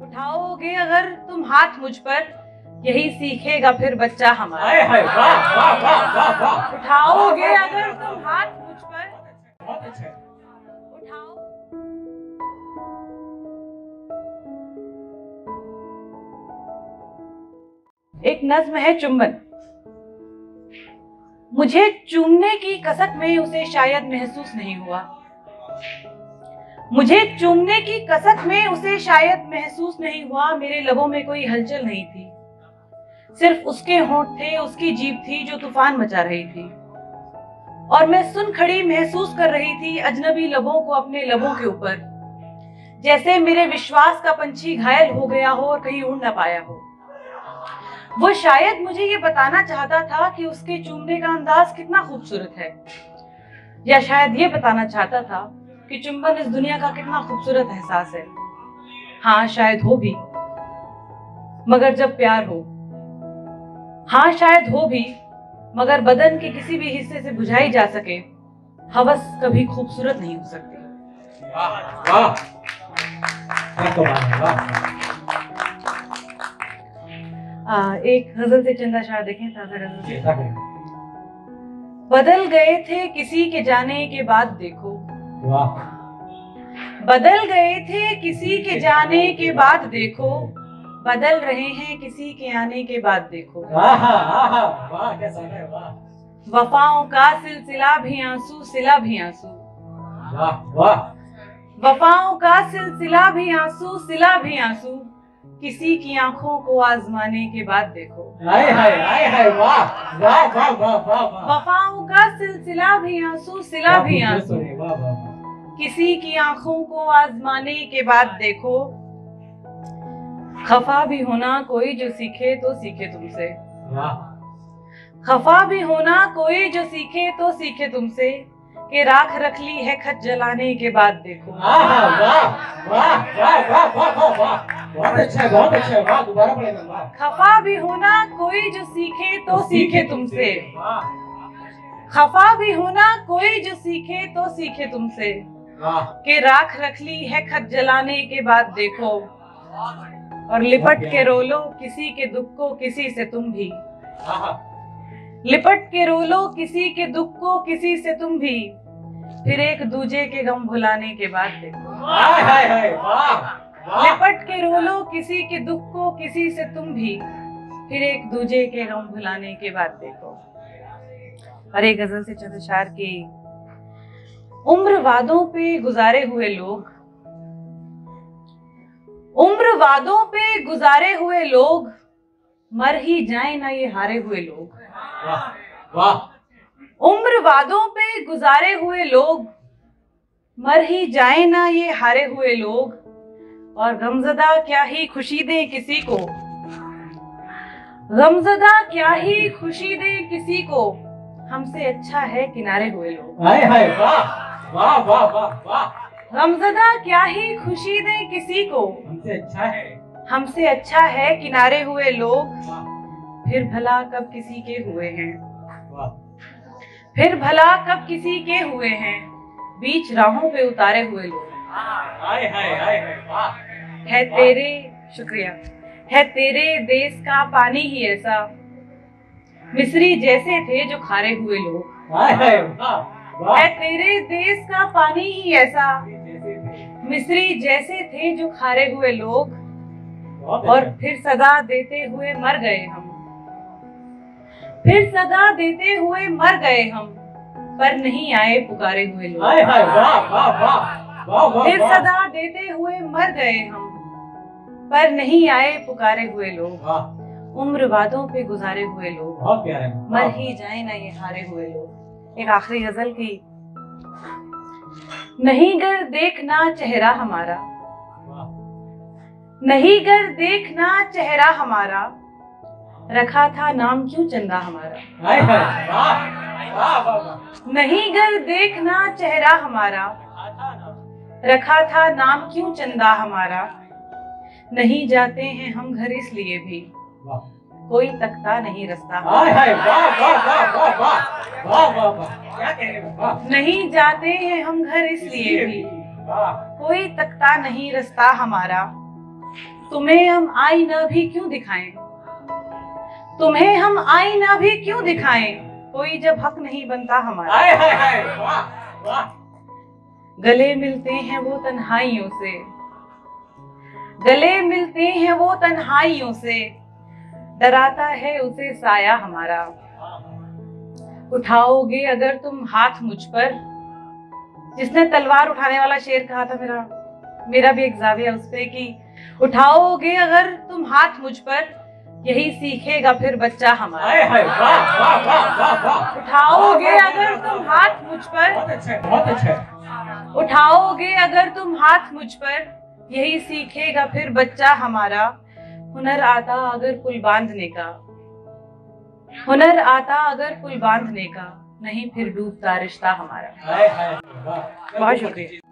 उठाओगे अगर तुम हाथ मुझ पर, यही सीखेगा फिर बच्चा हमारा। उठाओगे अगर तुम हाथ मुझ पर, उठाओ। एक नज्म है चुंबन। मुझे चूमने की कसक में उसे शायद महसूस नहीं हुआ। मुझे चूमने की कसक में उसे शायद महसूस नहीं हुआ। मेरे लबों में कोई हलचल नहीं थी, सिर्फ उसके होंठ थे, उसकी जीभ थी जो तूफान मचा रही थी। और मैं सुन खड़ी महसूस कर रही थी अजनबी लबों को अपने लबों के ऊपर, जैसे मेरे विश्वास का पंछी घायल हो गया हो और कहीं उड़ ना पाया हो। वो शायद मुझे ये बताना चाहता था कि उसके चूमने का अंदाज कितना खूबसूरत है, या शायद ये बताना चाहता था कि चुंबन इस दुनिया का कितना खूबसूरत एहसास है। हाँ शायद हो भी, मगर जब प्यार हो। हाँ शायद हो भी, मगर बदन के किसी भी हिस्से से बुझाई जा सके, हवस कभी खूबसूरत नहीं हो सकती। वाह वाह। एक गजल से चंदा शाह देखें, ताजा गजल से। बदल गए थे किसी के जाने के बाद देखो, वाह। बदल गए थे किसी के जाने के बाद देखो, बदल रहे हैं किसी के आने के बाद देखो। वाह वाह, कैसा है, वाह। वफाओं का सिलसिला भी आंसू, सिला भी आंसू। वाह वाह। वफाओं का सिलसिला भी आंसू, सिला भी आंसू, किसी की आंखों को आजमाने के बाद देखो। हाय हाय हाय हाय, वाह वाह वाह वाह वाह। वफाओं का सिलसिला भी आंसू, सिला भी आंसू, वाह वाह। किसी की आंखों को आजमाने के बाद देखो। खफा भी होना कोई जो सीखे तो सीखे तुमसे। वाह। खफा भी होना कोई जो सीखे तो सीखे तुमसे, कि राख रख ली है खत जलाने के बाद देखो। वाह वाह वाह वाह वाह वाह वाह, बहुत अच्छा है, बहुत अच्छा है, वाह। दोबारा पढ़ेगा, वाह। खफा भी होना कोई जो सीखे तो सीखे तुमसे। वाह। खफा भी होना कोई जो सीखे तो सीखे तुमसे, वाह। कि राख रख ली है खत जलाने के बाद देखो। और लिपट के रो लो किसी के दुख को किसी से तुम भी। लिपट के रो लो किसी के दुख को किसी से तुम भी, फिर एक दूजे के गम भुलाने के बाद देखो। हाय हाय हाय, वाह। लिपट के रो लो किसी के दुख को किसी से तुम भी, फिर एक दूजे के गम भुलाने के बाद देखो। और एक गजल से चंद अशआर की। उम्र वादों पे गुजारे हुए लोग, उम्र वादों पे गुजारे हुए लोग, मर ही जाए ना ये हारे हुए लोग। वाह वाह। उम्र वादों पे गुजारे हुए लोग, मर ही जाए ना ये हारे हुए लोग। और गमज़दा क्या ही खुशी दे किसी को, गमज़दा क्या ही खुशी दे किसी को, हमसे अच्छा है किनारे हुए लोग। हाय हाय, वाह वाह वाह वाह वाह। गमज़दा क्या ही खुशी दे किसी को, हमसे अच्छा है, हमसे अच्छा है किनारे हुए लोग। फिर भला कब किसी के हुए हैं, फिर भला कब किसी के हुए हैं, बीच राहों पे उतारे हुए लोग। हाय हाय हाय वाह। है तेरे, शुक्रिया, है तेरे देश का पानी ही ऐसा, मिस्री जैसे थे जो खारे हुए लोग। हाय हाय वाह। है तेरे देश का पानी ही ऐसा, मिस्री जैसे थे जो खारे हुए लोग। और फिर सदा देते हुए मर गए हम, फिर सदा देते हुए मर गए हम, पर नहीं आए पुकारे हुए लोग। हाय हाय वाह वाह वाह वाह। फिर सदा देते हुए मर गए हम, पर नहीं आए पुकारे हुए लोग। उम्र वादों पे गुजारे हुए लोग, बहुत प्यारे, मर ही जाए ना ये हारे हुए लोग। एक आखिरी गजल की। नहीं गर देखना चेहरा हमारा, नहीं गर देखना चेहरा हमारा, रखा था नाम क्यों चंदा हमारा। हाय हाय वाह वाह वाह। नहीं गर देखना चेहरा हमारा, रखा था नाम क्यों चंदा हमारा। नहीं जाते हैं हम घर इसलिए भी, कोई तकता नहीं रास्ता। हाय हाय वाह वाह वाह वाह वाह वाह वाह वाह, क्या कह रहे हो, वाह। नहीं जाते हैं हम घर इसलिए भी, कोई तकता नहीं रास्ता हमारा। तुम्हें हम आईना भी क्यों दिखाएं, तुम्हें हम आईना भी क्यों दिखाएं, कोई जब हक नहीं बनता हमारा। हाय हाय हाय, वाह वाह। गले मिलते हैं वो तन्हाइयों से, गले मिलते हैं वो तन्हाइयों से, डराता है उसे साया हमारा। उठाओगे अगर तुम हाथ मुझ पर, जिसने तलवार उठाने वाला शेर कहा था, मेरा भी एक जाविया उस पे कि उठाओगे अगर तुम हाथ मुझ पर, यही सीखेगा फिर बच्चा हमारा। हाय हाय, वाह वाह वाह वाह वाह। उठाओगे अगर तुम हाथ मुझ पर, बहुत अच्छा बहुत अच्छा। उठाओगे अगर तुम हाथ मुझ पर, यही सीखेगा फिर बच्चा हमारा। हुनर आता अगर पुल बांधने का, हुनर आता अगर पुल बांधने का, नहीं फिर डूबता रिश्ता हमारा। हाय हाय, वाह। बहुत शुक्रिया।